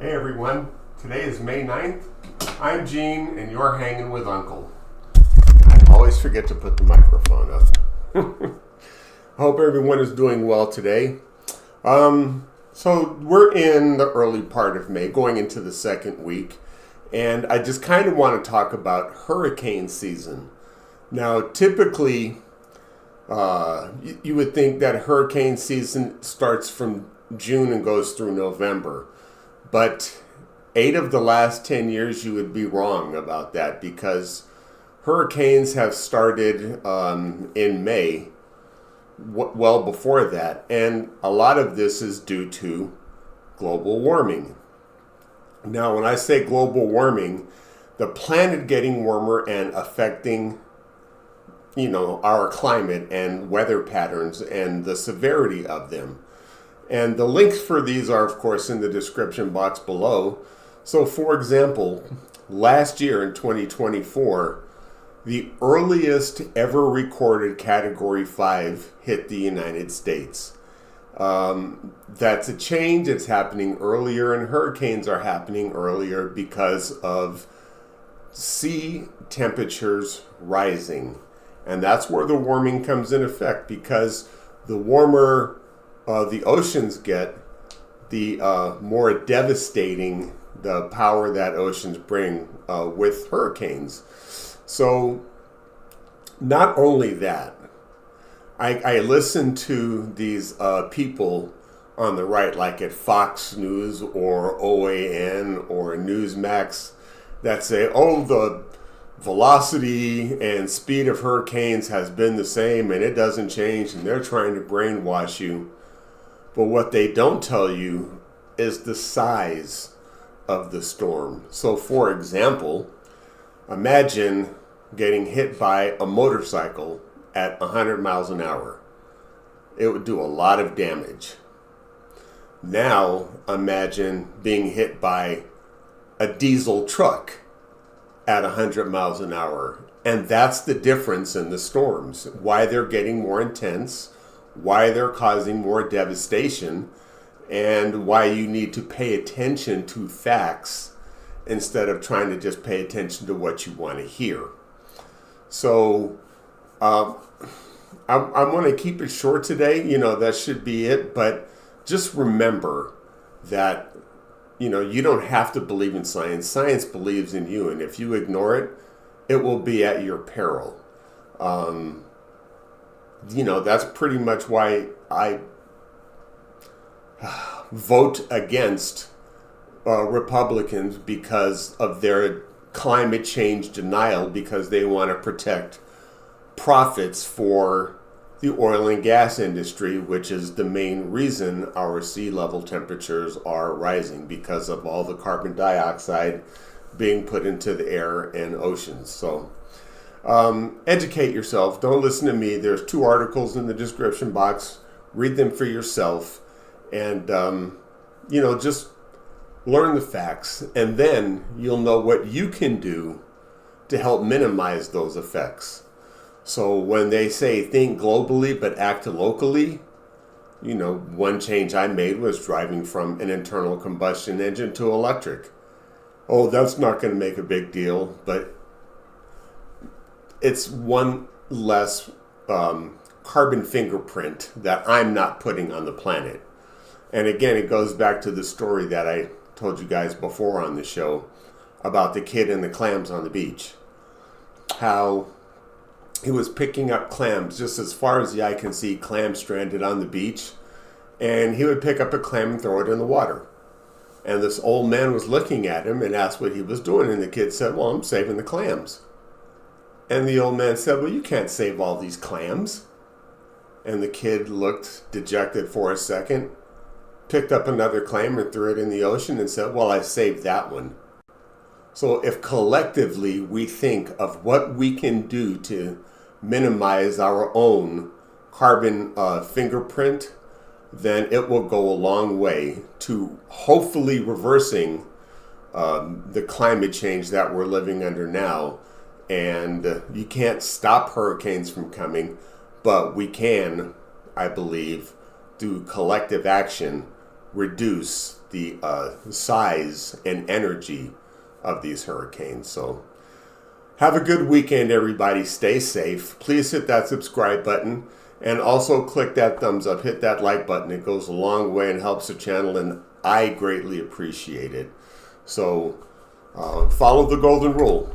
Hey everyone, today is May 9th. I'm Gene and you're hanging with Uncle. I always forget to put the microphone up. I hope everyone is doing well today. So we're in the early part of May, going into the second week, and I just kind of want to talk about hurricane season. Now, typically, you would think that hurricane season starts from June and goes through November. But 8 of the last 10 years, you would be wrong about that because hurricanes have started in May, well before that. And a lot of this is due to global warming. Now, when I say global warming, the planet getting warmer and affecting, our climate and weather patterns and the severity of them. And the links for these are, of course, in the description box below. So, for example, last year in 2024, the earliest ever recorded Category 5 hit the United States. That's a change. It's happening earlier, and hurricanes are happening earlier because of sea temperatures rising. And that's where the warming comes in effect, because the warmer the oceans get, the more devastating the power that oceans bring with hurricanes. So, not only that, I listen to these people on the right, like at Fox News or OAN or Newsmax, that say, oh, the velocity and speed of hurricanes has been the same and it doesn't change, and they're trying to brainwash you. But what they don't tell you is the size of the storm. So, for example, imagine getting hit by a motorcycle at 100 miles an hour. It would do a lot of damage. Now, imagine being hit by a diesel truck at 100 miles an hour. And that's the difference in the storms, why they're getting more intense, why they're causing more devastation, and why you need to pay attention to facts instead of trying to just pay attention to what you want to hear. So I want to keep it short today. That should be it. But just remember that, you don't have to believe in science. Science believes in you. And if you ignore it, it will be at your peril. That's pretty much why I vote against Republicans, because of their climate change denial, because they want to protect profits for the oil and gas industry, which is the main reason our sea level temperatures are rising, because of all the carbon dioxide being put into the air and oceans. So, educate yourself. Don't listen to me. There's 2 articles in the description box. Read them for yourself, and just learn the facts, and then you'll know what you can do to help minimize those effects. So when they say think globally but act locally, one change I made was driving from an internal combustion engine to electric. Oh, that's not going to make a big deal, but it's one less carbon fingerprint that I'm not putting on the planet. And again, it goes back to the story that I told you guys before on the show about the kid and the clams on the beach. How he was picking up clams just as far as the eye can see, clams stranded on the beach. And he would pick up a clam and throw it in the water. And this old man was looking at him and asked what he was doing. And the kid said, well, I'm saving the clams. And the old man said, well, you can't save all these clams. And the kid looked dejected for a second, picked up another clam and threw it in the ocean and said, well, I saved that one. So if collectively we think of what we can do to minimize our own carbon fingerprint, then it will go a long way to hopefully reversing the climate change that we're living under now. And you can't stop hurricanes from coming, but we can, I believe, through collective action, reduce the size and energy of these hurricanes. So have a good weekend, everybody. Stay safe. Please hit that subscribe button and also click that thumbs up. Hit that like button. It goes a long way and helps the channel, and I greatly appreciate it. So follow the golden rule.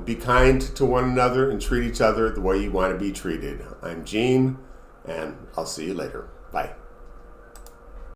Be kind to one another and treat each other the way you want to be treated. I'm Gene, and I'll see you later. Bye.